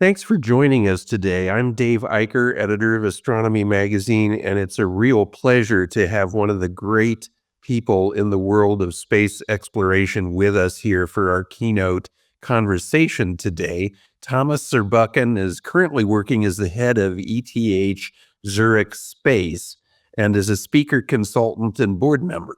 Thanks for joining us today. I'm Dave Eicher, editor of Astronomy Magazine, and it's a real pleasure to have one of the great people in the world of space exploration with us here for our keynote conversation today. Thomas Zurbuchen is currently working as the head of ETH Zurich Space and is a speaker consultant and board member.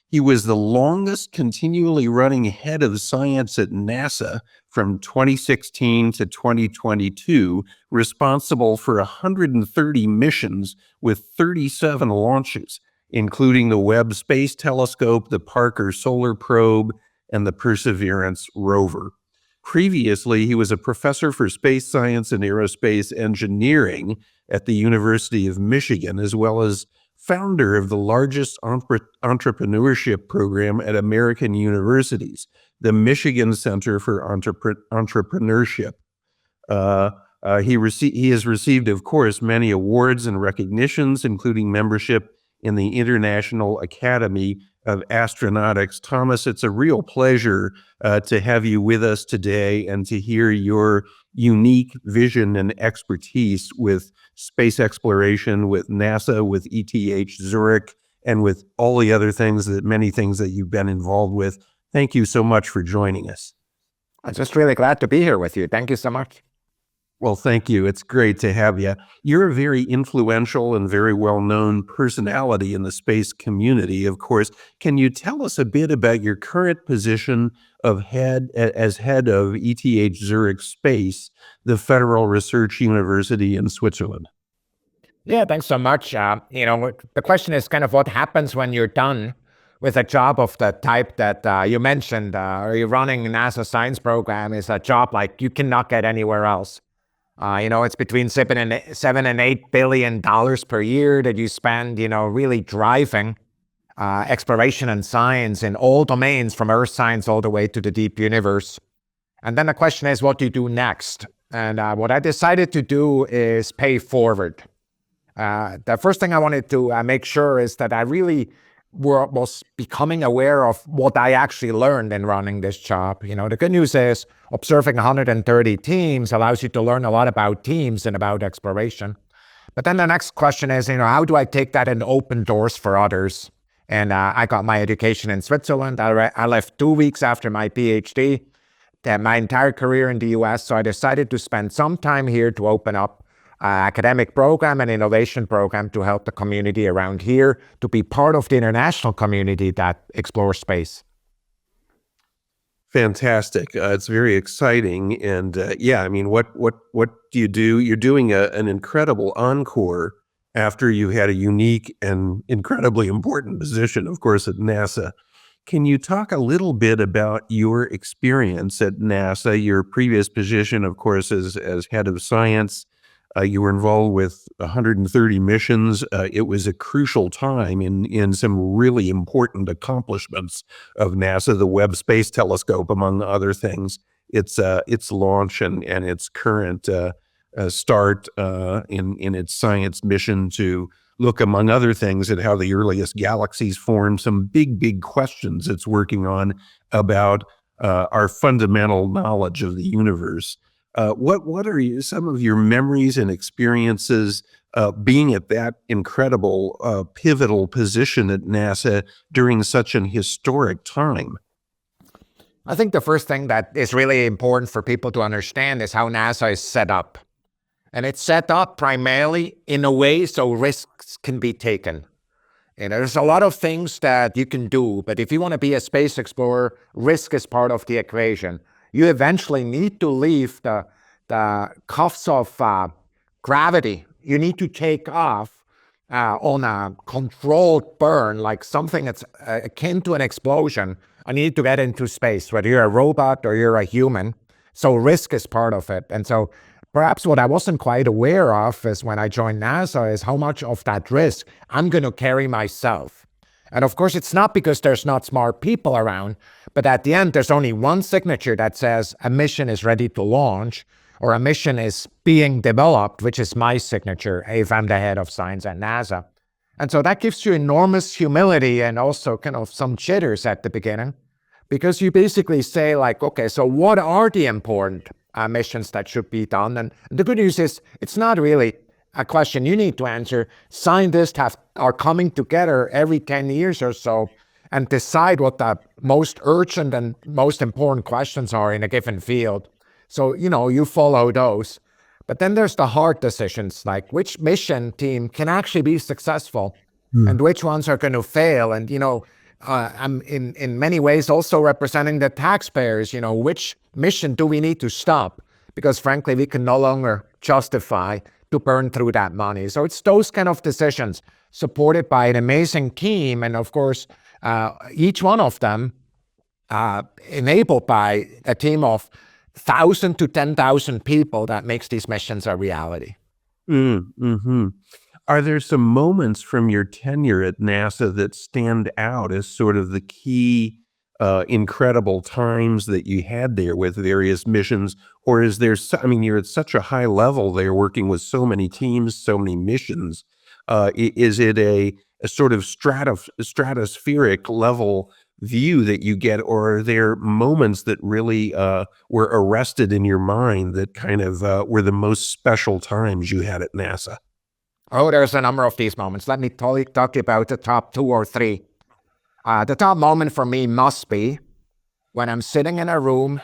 He was the longest continually running head of science at NASA from 2016 to 2022, responsible for 130 missions with 37 launches, including the Webb Space Telescope, the Parker Solar Probe, and the Perseverance rover. Previously, he was a professor for space science and aerospace engineering at the University of Michigan, as well as founder of the largest entrepreneurship program at American universities, the Michigan Center for Entrepreneurship. He has received, of course, many awards and recognitions, including membership in the International Academy of Astronautics. Thomas, it's a real pleasure to have you with us today and to hear your unique vision and expertise with space exploration, with NASA, with ETH Zurich, and with all the other many things that you've been involved with. Thank you so much for joining us. I'm just really glad to be here with you. Thank you so much. Well, thank you. It's great to have you. You're a very influential and very well-known personality in the space community, of course. Can you tell us a bit about your current position as head of ETH Zurich Space, the federal research university in Switzerland? Yeah, thanks so much. The question is kind of what happens when you're done with a job of the type that you mentioned. Are you running NASA science program is a job like you cannot get anywhere else. It's between $7 and $8 billion per year that you spend, really driving exploration and science in all domains, from earth science all the way to the deep universe. And then the question is, what do you do next? And what I decided to do is pay forward. The first thing I wanted to make sure is that I really was becoming aware of what I actually learned in running this job. The good news is observing 130 teams allows you to learn a lot about teams and about exploration. But then the next question is, how do I take that and open doors for others? And I got my education in Switzerland. I left 2 weeks after my PhD, my entire career in the US. So I decided to spend some time here to open up academic program and innovation program to help the community around here to be part of the international community that explores space. Fantastic. It's very exciting. And what do you do? You're doing an incredible encore after you had a unique and incredibly important position, of course, at NASA. Can you talk a little bit about your experience at NASA, your previous position, of course, as head of science? You were involved with 130 missions. It was a crucial time in some really important accomplishments of NASA, the Webb Space Telescope, among other things. Its launch and its current start in its science mission to look, among other things, at how the earliest galaxies formed, some big questions it's working on about our fundamental knowledge of the universe. What are some of your memories and experiences being at that incredible pivotal position at NASA during such an historic time? I think the first thing that is really important for people to understand is how NASA is set up. And it's set up primarily in a way so risks can be taken. There's a lot of things that you can do, but if you want to be a space explorer, risk is part of the equation. You eventually need to leave the cuffs of gravity. You need to take off on a controlled burn, like something that's akin to an explosion. I need to get into space, whether you're a robot or you're a human. So risk is part of it. And so perhaps what I wasn't quite aware of is when I joined NASA is how much of that risk I'm going to carry myself. And of course, it's not because there's not smart people around, but at the end, there's only one signature that says a mission is ready to launch or a mission is being developed, which is my signature if I'm the head of science at NASA. And so that gives you enormous humility and also kind of some jitters at the beginning, because you basically say like, okay, so what are the important missions that should be done. And the good news is it's not really a question you need to answer. Scientists are coming together every 10 years or so and decide what the most urgent and most important questions are in a given field. So, you follow those. But then there's the hard decisions, like which mission team can actually be successful and which ones are going to fail. And, I'm in many ways also representing the taxpayers. Which mission do we need to stop? Because frankly, we can no longer justify to burn through that money. So it's those kind of decisions supported by an amazing team. And of course, each one of them enabled by a team of 1,000 to 10,000 people that makes these missions a reality. Mm-hmm. Are there some moments from your tenure at NASA that stand out as sort of the key incredible times that you had there with various missions? Or is there, you're at such a high level there working with so many teams, so many missions. Is it a sort of stratospheric level view that you get, or are there moments that really were arrested in your mind that kind of were the most special times you had at NASA? Oh, there's a number of these moments. Let me talk about the top 2 or 3. The top moment for me must be when I'm sitting in a room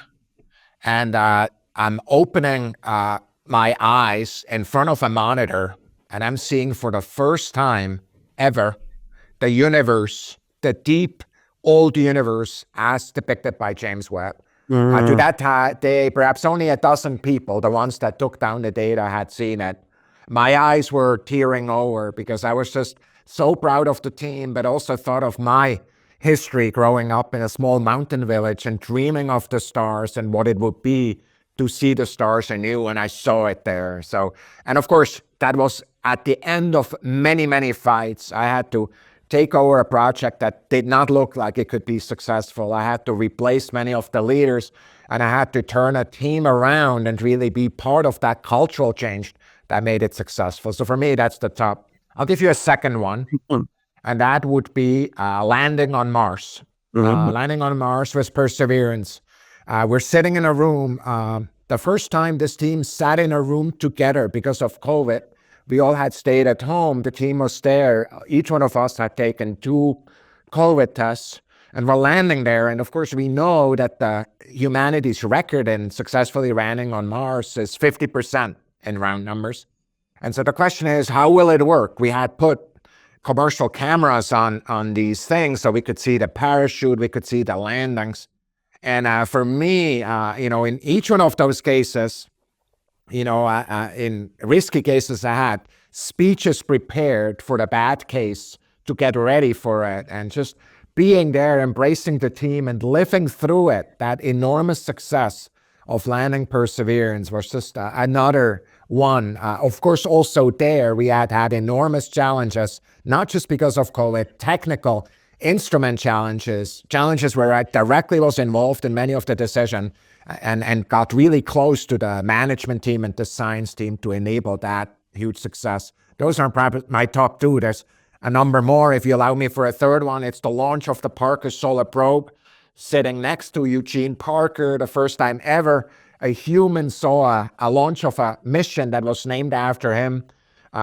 and I'm opening my eyes in front of a monitor and I'm seeing for the first time ever the universe, the deep, old universe as depicted by James Webb. To that day, perhaps only a dozen people, the ones that took down the data, had seen it. My eyes were tearing over because I was just so proud of the team, but also thought of my history growing up in a small mountain village and dreaming of the stars and what it would be to see the stars anew, and I saw it there. So, and of course, that was at the end of many, many fights. I had to take over a project that did not look like it could be successful. I had to replace many of the leaders, and I had to turn a team around and really be part of that cultural change that made it successful. So for me, that's the top. I'll give you a second one, and that would be landing on Mars. Landing on Mars with Perseverance. We're sitting in a room. The first time this team sat in a room together because of COVID, we all had stayed at home. The team was there. Each one of us had taken 2 COVID tests, and we're landing there. And of course, we know that humanity's record in successfully landing on Mars is 50% in round numbers. And so the question is, how will it work? We had put commercial cameras on these things so we could see the parachute, we could see the landings. And for me, in each one of those cases, in risky cases, I had speeches prepared for the bad case to get ready for it, and just being there, embracing the team and living through it, that enormous success of landing Perseverance was just another one. Of course, also there, we had enormous challenges, not just because of COVID, technical instrument challenges where I directly was involved in many of the decisions and got really close to the management team and the science team to enable that huge success. Those are probably my top 2. There's a number more. If you allow me for a third one, it's the launch of the Parker Solar Probe. Sitting next to Eugene Parker, the first time ever a human saw a launch of a mission that was named after him.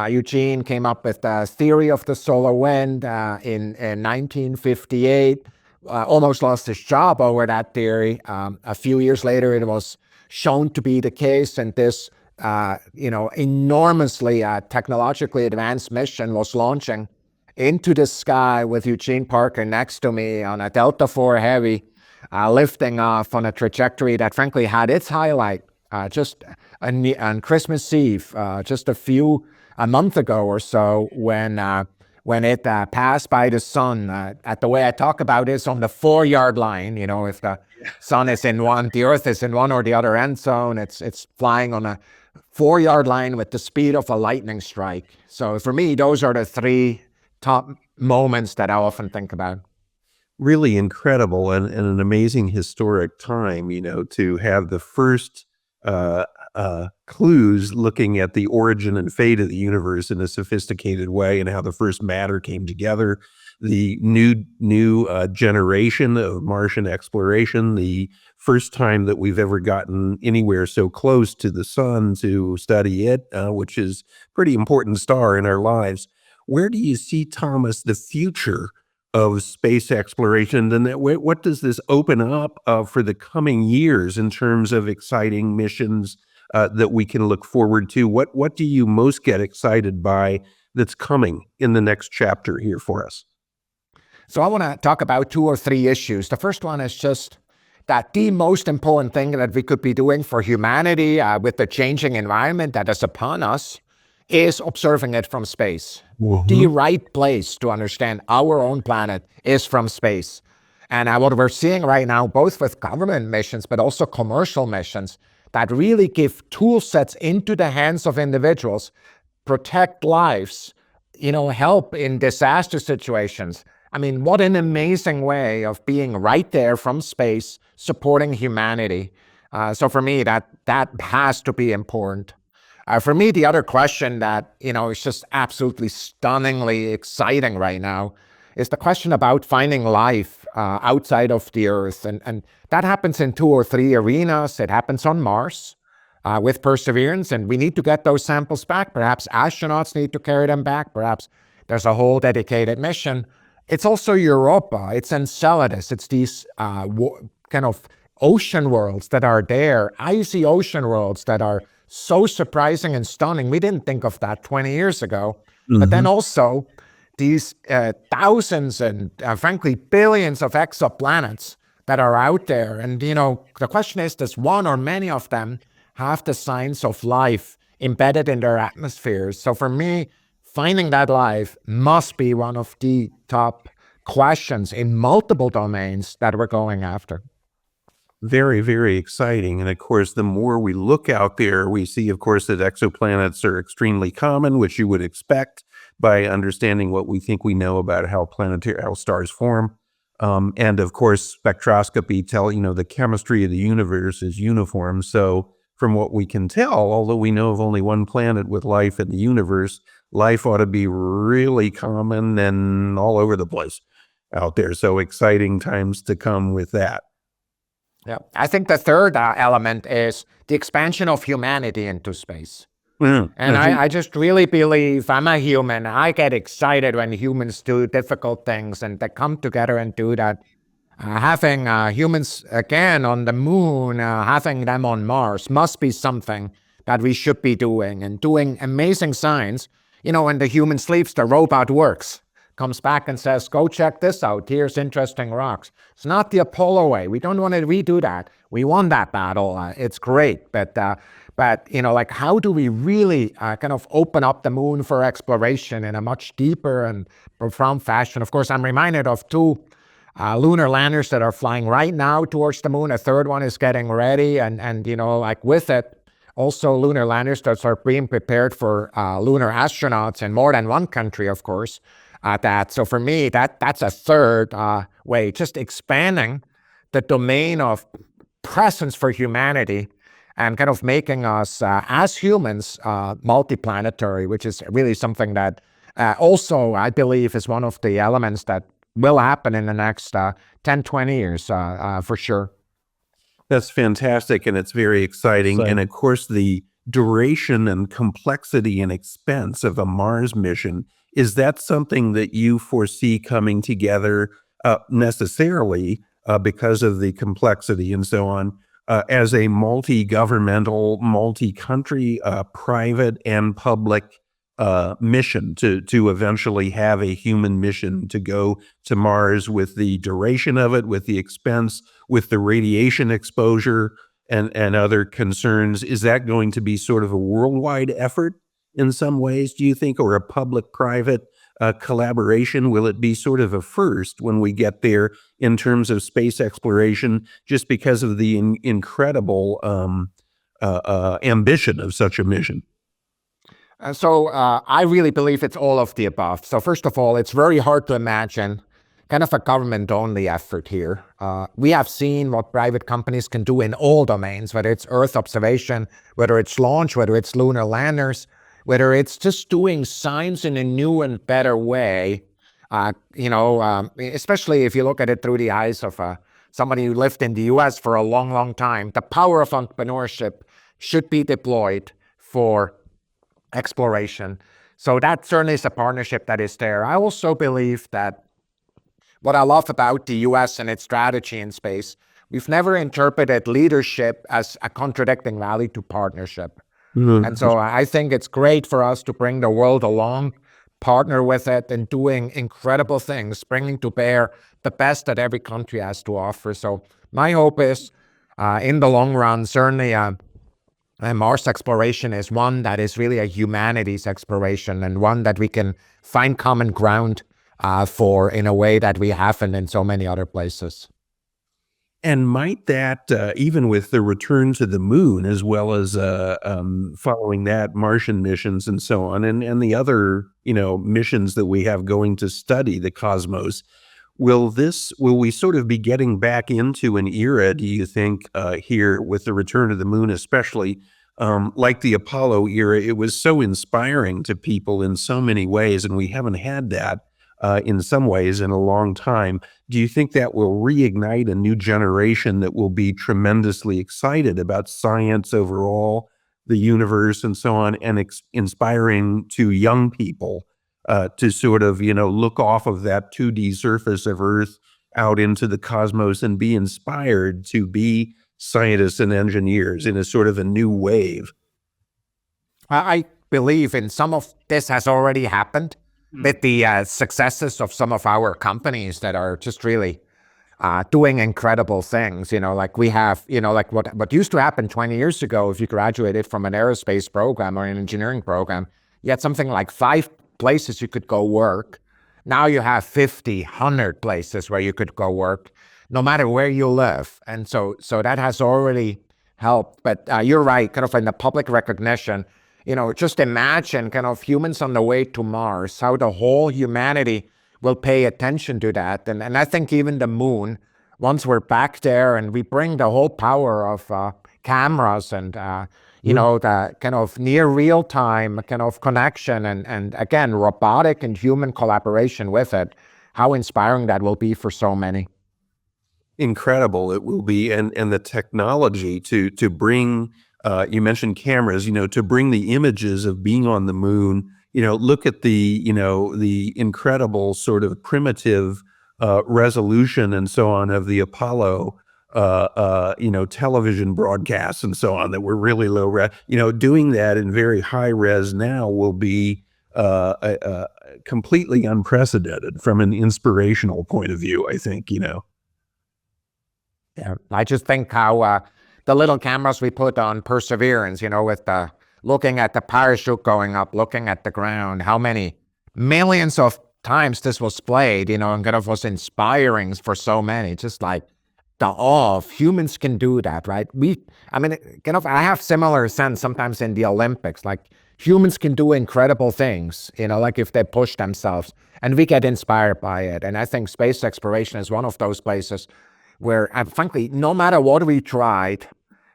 Eugene came up with the theory of the solar wind in 1958. Almost lost his job over that theory. A few years later, it was shown to be the case, and this enormously technologically advanced mission was launching into the sky with Eugene Parker next to me on a Delta IV Heavy, lifting off on a trajectory that frankly had its highlight just on Christmas Eve, just a month ago or so, when it passed by the sun. At the way I talk about it, is on the 4-yard line. If the sun is in one, the Earth is in one or the other end zone. It's flying on a 4-yard line with the speed of a lightning strike. So for me, those are the 3 top moments that I often think about. Really incredible and an amazing historic time, to have the first clues looking at the origin and fate of the universe in a sophisticated way and how the first matter came together, the new generation of Martian exploration, the first time that we've ever gotten anywhere so close to the sun to study it, which is a pretty important star in our lives. Where do you see, Thomas, the future of space exploration? And what does this open up for the coming years in terms of exciting missions that we can look forward to? What do you most get excited by that's coming in the next chapter here for us? So I want to talk about 2 or 3 issues. The first one is just that the most important thing that we could be doing for humanity with the changing environment that is upon us is observing it from space. The right place to understand our own planet is from space. And what we're seeing right now, both with government missions, but also commercial missions, that really give tool sets into the hands of individuals, protect lives, help in disaster situations. I mean, what an amazing way of being right there from space, supporting humanity. So for me, that has to be important. For me, the other question that, is just absolutely stunningly exciting right now is the question about finding life outside of the Earth. And that happens in 2 or 3 arenas. It happens on Mars with Perseverance, and we need to get those samples back. Perhaps astronauts need to carry them back. Perhaps there's a whole dedicated mission. It's also Europa, it's Enceladus, it's these kind of ocean worlds that are there, icy ocean worlds that are so surprising and stunning. We didn't think of that 20 years ago. But then also these thousands and frankly billions of exoplanets that are out there. And the question is, does one or many of them have the signs of life embedded in their atmospheres? So for me, finding that life must be one of the top questions in multiple domains that we're going after. Very, very exciting. And of course, the more we look out there, we see, of course, that exoplanets are extremely common, which you would expect by understanding what we think we know about how stars form. And of course, spectroscopy the chemistry of the universe is uniform. So from what we can tell, although we know of only one planet with life in the universe, life ought to be really common and all over the place out there. So exciting times to come with that. Yeah, I think the third element is the expansion of humanity into space. Mm, And I just really believe, I'm a human, I get excited when humans do difficult things and they come together and do that. Having humans again on the moon, having them on Mars must be something that we should be doing, and doing amazing science. When the human sleeps, the robot works, comes back and says, go check this out. Here's interesting rocks. It's not the Apollo way. We don't want to redo that. We won that battle. It's great. But how do we really kind of open up the moon for exploration in a much deeper and profound fashion? Of course, I'm reminded of 2 lunar landers that are flying right now towards the moon. A third one is getting ready. And with it, also lunar landers that are being prepared for lunar astronauts in more than one country, of course. So for me, that's a third way, just expanding the domain of presence for humanity and kind of making us, as humans, multiplanetary, which is really something that also, I believe, is one of the elements that will happen in the next 10, 20 years, for sure. That's fantastic, and it's very exciting. And of course, the duration and complexity and expense of a Mars mission, is that something that you foresee coming together necessarily because of the complexity and so on, as a multi-governmental, multi-country, private and public mission to eventually have a human mission to go to Mars, with the duration of it, with the expense, with the radiation exposure and other concerns? Is that going to be sort of a worldwide effort in some ways, do you think, or a public-private collaboration? Will it be sort of a first when we get there in terms of space exploration, just because of the incredible ambition of such a mission? So I really believe it's all of the above. So first of all, it's very hard to imagine kind of a government-only effort here. We have seen what private companies can do in all domains, whether it's Earth observation, whether it's launch, whether it's lunar landers, whether it's just doing science in a new and better way. Especially if you look at it through the eyes of somebody who lived in the US for a long, long time, the power of entrepreneurship should be deployed for exploration. So that certainly is a partnership that is there. I also believe that what I love about the US and its strategy in space, we've never interpreted leadership as a contradicting value to partnership. And so I think it's great for us to bring the world along, partner with it, and doing incredible things, bringing to bear the best that every country has to offer. So my hope is, in the long run, certainly Mars exploration is one that is really a humanities exploration, and one that we can find common ground for in a way that we haven't in so many other places. And might that, even with the return to the moon, as well as following that, Martian missions and so on, and the other, missions that we have going to study the cosmos, will we sort of be getting back into an era, do you think, here with the return of the moon, especially like the Apollo era? It was so inspiring to people in so many ways, and we haven't had that in some ways in a long time. Do you think that will reignite a new generation that will be tremendously excited about science overall, the universe, and so on, and inspiring to young people to sort of, look off of that 2D surface of Earth out into the cosmos and be inspired to be scientists and engineers in a sort of a new wave? I believe in some of this has already happened with the successes of some of our companies that are just really doing incredible things. Like we have, like what used to happen 20 years ago, if you graduated from an aerospace program or an engineering program, you had something like 5 places you could go work. Now you have 50, 100 places where you could go work, no matter where you live. And so that has already helped. But you're right, kind of in the public recognition, just imagine kind of humans on the way to Mars, how the whole humanity will pay attention to that. And I think even the moon, once we're back there and we bring the whole power of cameras and, the kind of near real time kind of connection and again, robotic and human collaboration with it, how inspiring that will be for so many. Incredible it will be. And the technology to bring, you mentioned cameras, to bring the images of being on the moon, look at the incredible sort of primitive resolution and so on of the Apollo, television broadcasts and so on that were really low res. Doing that in very high res now will be completely unprecedented from an inspirational point of view, I think. Yeah, I just think how the little cameras we put on Perseverance, with the looking at the parachute going up, looking at the ground, how many millions of times this was played, and kind of was inspiring for so many. Just like the awe of humans can do that, right? I have similar sense sometimes in the Olympics, like humans can do incredible things, like if they push themselves, and we get inspired by it. And I think space exploration is one of those places where, frankly, no matter what we tried,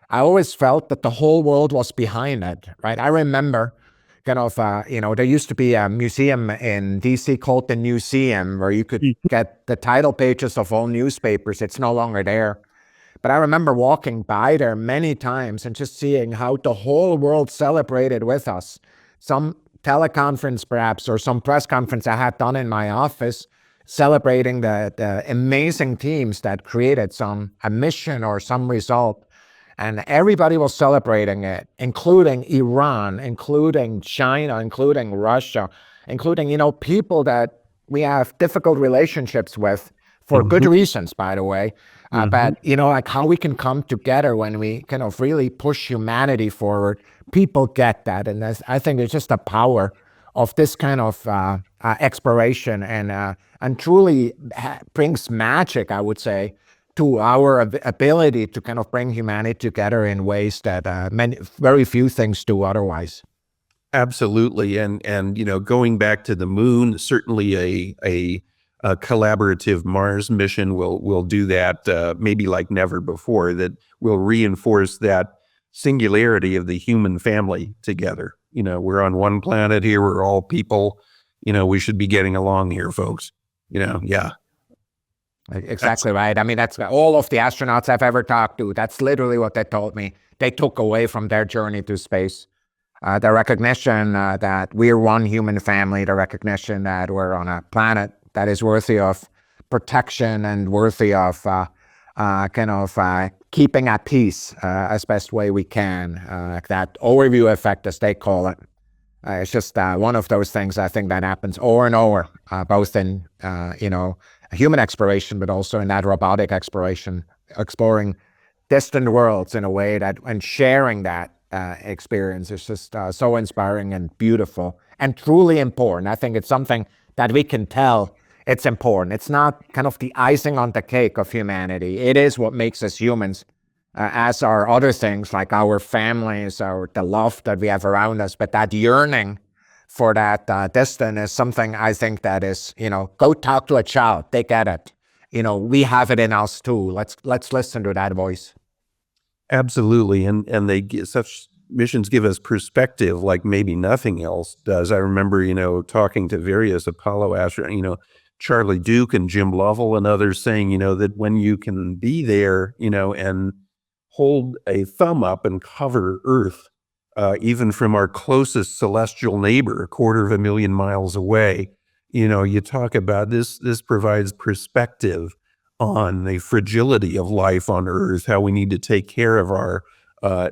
I always felt that the whole world was behind it, right? I remember kind of, there used to be a museum in DC called the Museum where you could get the title pages of all newspapers. It's no longer there. But I remember walking by there many times and just seeing how the whole world celebrated with us. Some teleconference perhaps, or some press conference I had done in my office, celebrating the amazing teams that created a mission or some result. And everybody was celebrating it, including Iran, including China, including Russia, including, people that we have difficult relationships with for good reasons, by the way. But, like how we can come together when we kind of really push humanity forward. People get that. And I think it's just the power of this kind of exploration and truly brings magic, I would say, to our ability to kind of bring humanity together in ways that very few things do otherwise. Absolutely. And going back to the moon, certainly a collaborative Mars mission will do that maybe like never before, that will reinforce that singularity of the human family together. We're on one planet here. We're all people. We should be getting along here, folks. Yeah. Exactly right. I mean, that's all of the astronauts I've ever talked to. That's literally what they told me. They took away from their journey to space. The recognition that we're one human family, the recognition that we're on a planet that is worthy of protection and worthy of keeping at peace as best way we can. That overview effect, as they call it. It's just one of those things I think that happens over and over, both in human exploration, but also in that robotic exploration, exploring distant worlds in a way that, and sharing that experience is just so inspiring and beautiful and truly important. I think it's something that we can tell it's important. It's not kind of the icing on the cake of humanity. It is what makes us humans, as are other things like our families or the love that we have around us. But that yearning for that distant is something I think that is, go talk to a child. They get it. We have it in us too. Let's listen to that voice. Absolutely. And such missions give us perspective like maybe nothing else does. I remember, talking to various Apollo astronauts, Charlie Duke and Jim Lovell and others saying, that when you can be there, and hold a thumb up and cover Earth, even from our closest celestial neighbor, 250,000 miles away, you talk about this provides perspective on the fragility of life on Earth, how we need to take care of our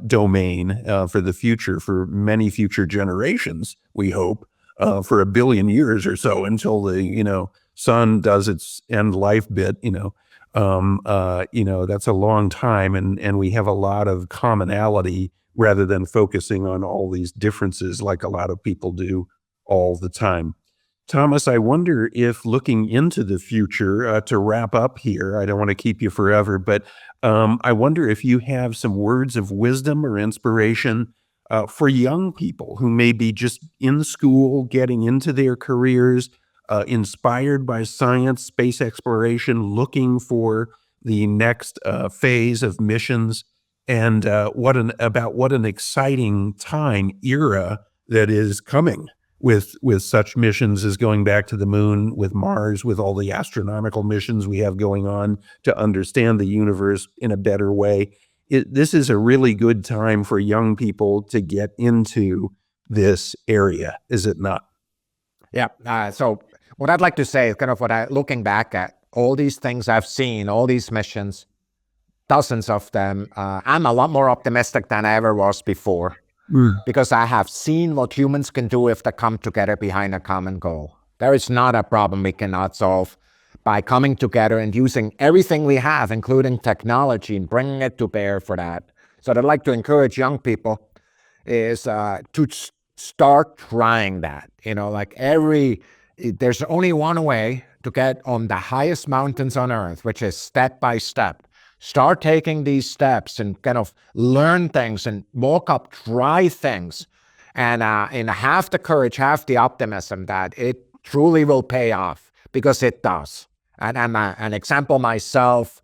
domain for the future, for many future generations, we hope, for 1 billion years or so until the, sun does its end life bit, that's a long time, and we have a lot of commonality rather than focusing on all these differences like a lot of people do all the time. Thomas, I wonder if looking into the future, to wrap up here, I don't want to keep you forever, but I wonder if you have some words of wisdom or inspiration for young people who may be just in school, getting into their careers, inspired by science, space exploration, looking for the next phase of missions, and what an exciting era that is coming with such missions as going back to the moon, with Mars, with all the astronomical missions we have going on to understand the universe in a better way. This is a really good time for young people to get into this area, is it not? Yeah. So what I'd like to say is kind of looking back at all these things I've seen, all these missions, dozens of them, I'm a lot more optimistic than I ever was before. Because I have seen what humans can do if they come together behind a common goal. There is not a problem we cannot solve by coming together and using everything we have, including technology, and bringing it to bear for that. So what I'd like to encourage young people is to start trying that. There's only one way to get on the highest mountains on Earth, which is step by step. Start taking these steps and kind of learn things and walk up, try things, and have the courage, have the optimism that it truly will pay off, because it does. And I'm an example myself,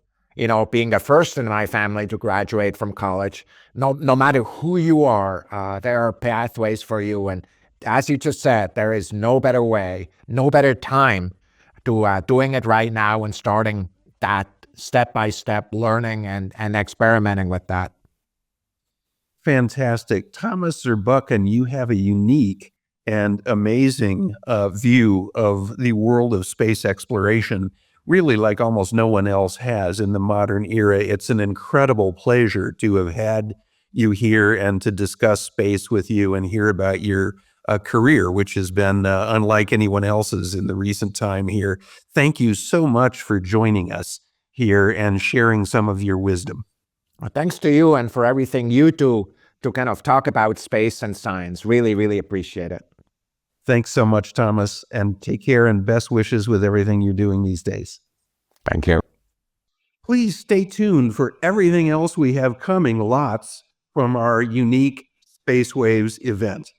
being the first in my family to graduate from college. No matter who you are, there are pathways for you. And as you just said, there is no better way, no better time to doing it right now and starting that step-by-step learning and experimenting with that. Fantastic. Thomas Zurbuchen, you have a unique and amazing view of the world of space exploration, really like almost no one else has in the modern era. It's an incredible pleasure to have had you here and to discuss space with you and hear about your career, which has been unlike anyone else's in the recent time here. Thank you so much for joining us here and sharing some of your wisdom. Well, thanks to you and for everything you do to kind of talk about space and science. Really, really appreciate it. Thanks so much, Thomas, and take care and best wishes with everything you're doing these days. Thank you. Please stay tuned for everything else we have coming, lots, from our unique SpaceWaves event.